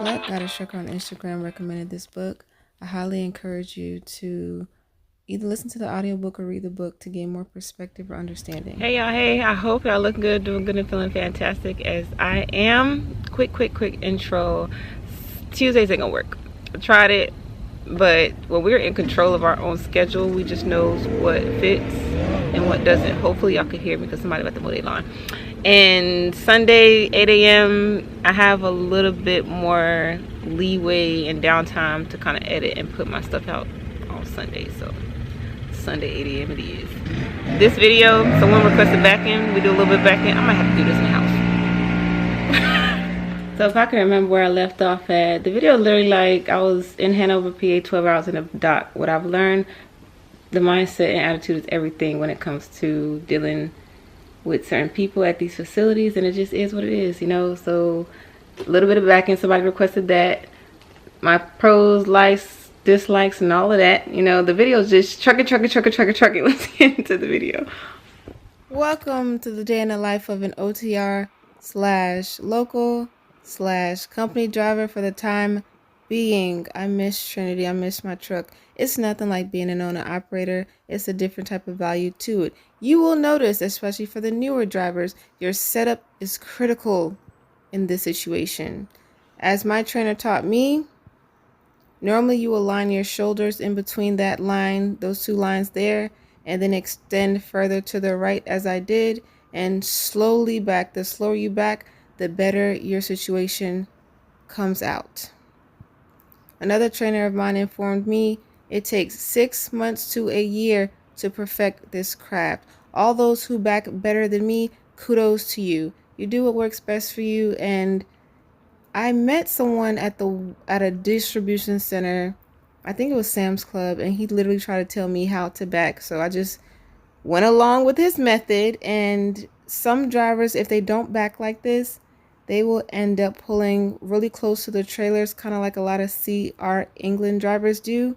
Let Got a Trucker on Instagram recommended this book. I highly encourage you to either listen to the audiobook or read the book to gain more perspective or understanding. Hey y'all, hey, I hope y'all look good, doing good and feeling fantastic as I am. Quick intro. Tuesdays ain't gonna work. I tried it, but when we're in control of our own schedule, we just know what fits and what doesn't. Hopefully y'all can hear me because somebody about to mow their lawn. And Sunday, 8 a.m., I have a little bit more leeway and downtime to kind of edit and put my stuff out on Sunday. So Sunday, 8 a.m. it is. This video, someone requested backing. We do a little bit backing. I might have to do this in the house. So if I can remember where I left off at, the video literally like I was in Hanover, PA, 12 hours in a dock. What I've learned, the mindset and attitude is everything when it comes to dealing with certain people at these facilities, and it just is what it is, you know. So a little bit of backing, somebody requested that. My pros, likes, dislikes, and all of that, you know. The video is just trucking. Let's get into the video. Welcome to the day in the life of an OTR slash local slash company driver for the time being. I miss Trinity. I miss my truck. It's nothing like being an owner operator. It's a different type of value to it. You will notice, especially for the newer drivers, your setup is critical in this situation. As my trainer taught me, normally you will line your shoulders in between that line, those two lines there, and then extend further to the right as I did, and slowly back. The slower you back, the better your situation comes out. Another trainer of mine informed me it takes 6 months to a year to perfect this craft. All those who back better than me, kudos to you. You do what works best for you. And I met someone at a distribution center, I think it was Sam's Club, and he literally tried to tell me how to back. So I just went along with his method. And some drivers, if they don't back like this, they will end up pulling really close to the trailers, kind of like a lot of CR England drivers do,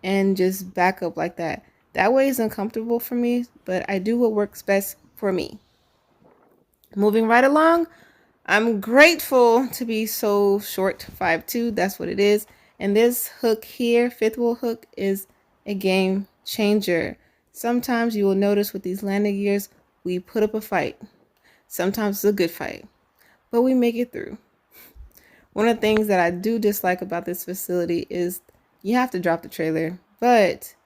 and just back up like that. That way is uncomfortable for me, but I do what works best for me. Moving right along, I'm grateful to be so short, 5'2", that's what it is. And this hook here, fifth wheel hook, is a game changer. Sometimes you will notice with these landing gears, we put up a fight. Sometimes it's a good fight, but we make it through. One of the things that I do dislike about this facility is you have to drop the trailer, but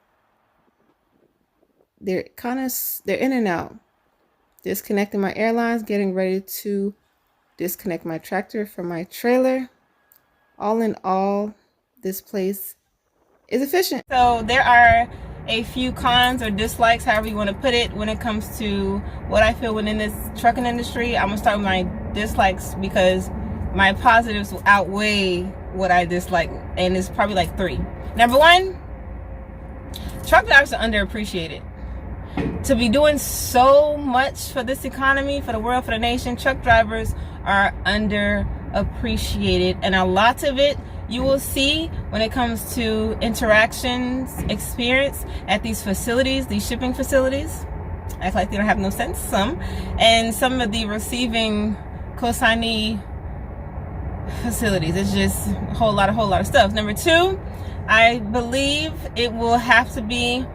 they're in and out. Disconnecting my airlines, getting ready to disconnect my tractor from my trailer. All in all, this place is efficient. So there are a few cons or dislikes, however you want to put it, when it comes to what I feel within this trucking industry. I'm gonna start with my dislikes because my positives will outweigh what I dislike, and it's probably like 3. Number 1, truck drivers are underappreciated. To be doing so much for this economy, for the world, for the nation, truck drivers are underappreciated, and a lot of it you will see when it comes to interactions, experience at these facilities, these shipping facilities. Act like they don't have no sense, some. And some of the receiving consignee facilities. It's just a whole lot of stuff. Number 2, I believe it will have to be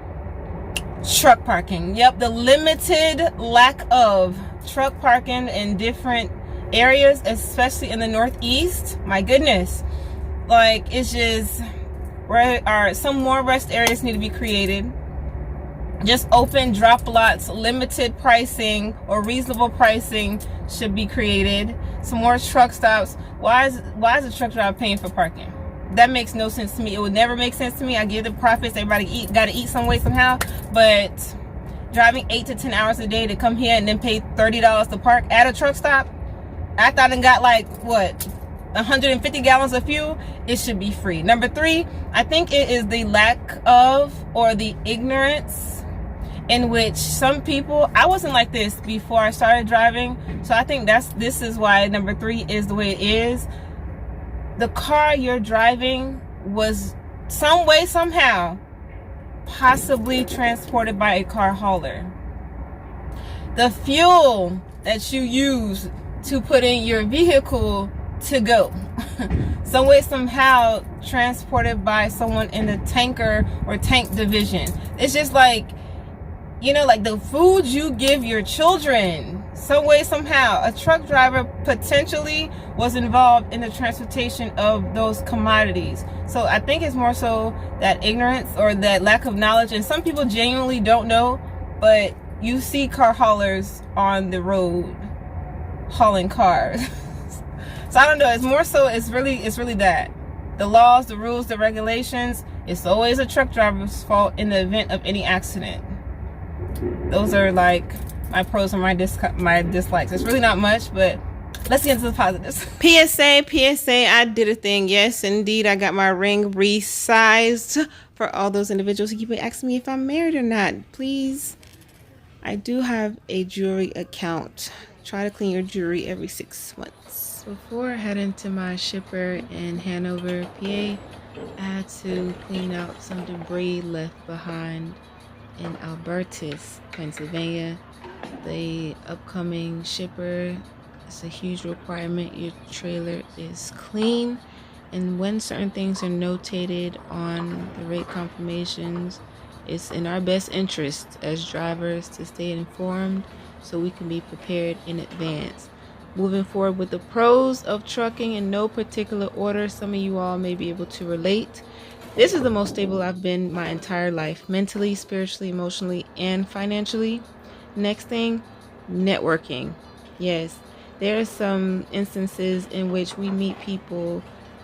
truck parking. Yep, the limited lack of truck parking in different areas, especially in the Northeast. My goodness. Like, it's just, some more rest areas need to be created. Just open drop lots, limited pricing or reasonable pricing should be created. Some more truck stops. Why is a truck driver paying for parking? That makes no sense to me. It would never make sense to me. I give the profits. Everybody gotta eat some way somehow. But driving 8 to 10 hours a day to come here and then pay $30 to park at a truck stop, after I done got like what, 150 gallons of fuel, it should be free. Number 3, I think it is the lack of or the ignorance in which some people, I wasn't like this before I started driving, so I think this is why number 3 is the way it is. The car you're driving was some way, somehow, possibly transported by a car hauler. The fuel that you use to put in your vehicle to go some way, somehow transported by someone in the tanker or tank division. It's just like, like the food you give your children. Some way, somehow, a truck driver potentially was involved in the transportation of those commodities. So I think it's more so that ignorance or that lack of knowledge. And some people genuinely don't know, but you see car haulers on the road hauling cars. So I don't know. It's more so, it's really that. The laws, the rules, the regulations, it's always a truck driver's fault in the event of any accident. Those are like my pros and my dislikes. It's really not much, but let's get into the positives. PSA, I did a thing. Yes, indeed, I got my ring resized. For all those individuals who keep asking me if I'm married or not, please, I do have a jewelry account. Try to clean your jewelry every 6 months. Before I head into my shipper in Hanover, PA, I had to clean out some debris left behind in Albertus, Pennsylvania. The upcoming shipper, it's a huge requirement. Your trailer is clean, and when certain things are notated on the rate confirmations, it's in our best interest as drivers to stay informed so we can be prepared in advance. Moving forward with the pros of trucking in no particular order, some of you all may be able to relate. This is the most stable I've been my entire life, mentally, spiritually, emotionally, and financially. Next thing, networking. Yes, there are some instances in which we meet people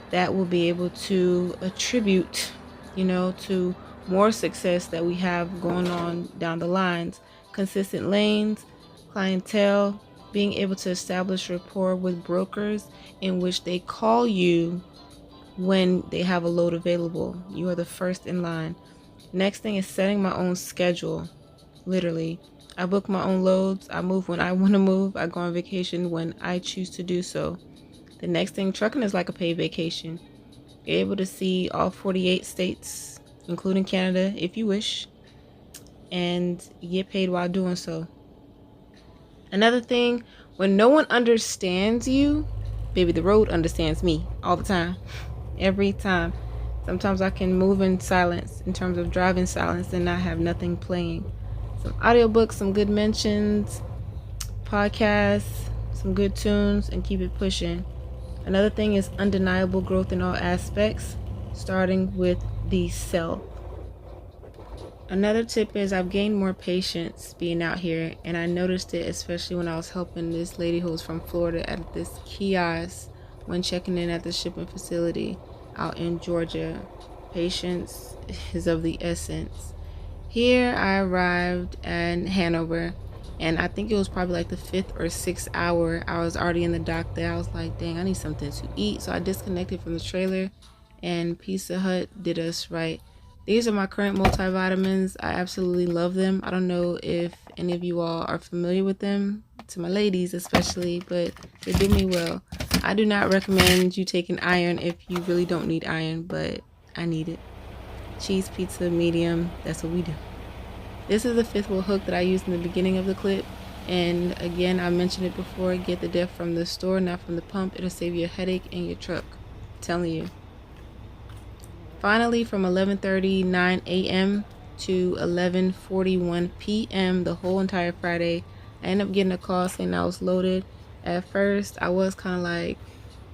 that will be able to attribute, to more success that we have going on down the lines. Consistent lanes, clientele, being able to establish rapport with brokers in which they call you when they have a load available. You are the first in line. Next thing is setting my own schedule. Literally, I book my own loads. I move when I want to move. I go on vacation when I choose to do so. The next thing, trucking is like a paid vacation. You're able to see all 48 states, including Canada, if you wish, and you get paid while doing so. Another thing, when no one understands you, baby, the road understands me all the time. Every time. Sometimes I can move in silence, in terms of driving silence, and not have nothing playing. Some audiobooks, some good mentions, podcasts, some good tunes, and keep it pushing. Another thing is undeniable growth in all aspects, starting with the self. Another tip is I've gained more patience being out here, and I noticed it especially when I was helping this lady who was from Florida at this kiosk when checking in at the shipping facility out in Georgia. Patience is of the essence. Here I arrived in Hanover, and I think it was probably like the 5th or 6th hour. I was already in the dock there. I was like, dang, I need something to eat. So I disconnected from the trailer, and Pizza Hut did us right. These are my current multivitamins. I absolutely love them. I don't know if any of you all are familiar with them, to my ladies especially, but they do me well. I do not recommend you taking iron if you really don't need iron, but I need it. Cheese pizza, medium, that's what we do. This is the 5th wheel hook that I used in the beginning of the clip. And again, I mentioned it before, get the depth from the store, not from the pump. It'll save you a headache in your truck. I'm telling you. Finally, from 11:39 a.m. to 11:41 p.m. the whole entire Friday, I ended up getting a call saying I was loaded. At first, I was kind of like,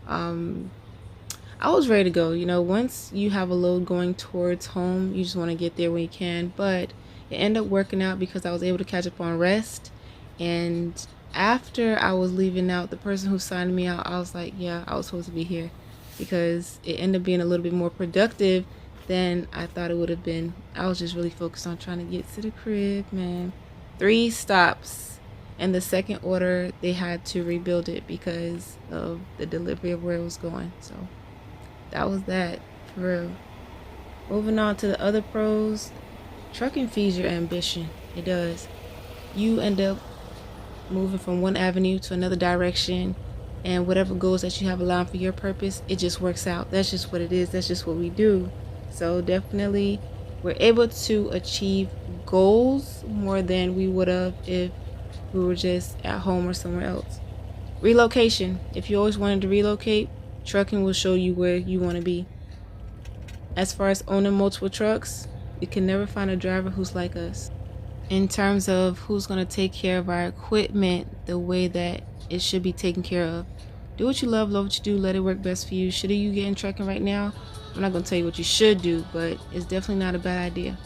I was ready to go. Once you have a load going towards home, you just want to get there when you can. But it ended up working out because I was able to catch up on rest. And after I was leaving out, the person who signed me out, I was like, yeah, I was supposed to be here. Because it ended up being a little bit more productive than I thought it would have been. I was just really focused on trying to get to the crib, man. 3 stops. And the second order, they had to rebuild it because of the delivery of where it was going. So that was that, for real. Moving on to the other pros. Trucking feeds your ambition. It does. You end up moving from one avenue to another direction. And whatever goals that you have aligned for your purpose, it just works out. That's just what it is. That's just what we do. So definitely, we're able to achieve goals more than we would have if we were just at home or somewhere else. Relocation. If you always wanted to relocate, Trucking will show you where you want to be. As far as owning multiple trucks, we can never find a driver who's like us. In terms of who's going to take care of our equipment the way that it should be taken care of. Do what you love what you do, let it work best for you. Should you get in trucking right now? I'm not going to tell you what you should do, but it's definitely not a bad idea.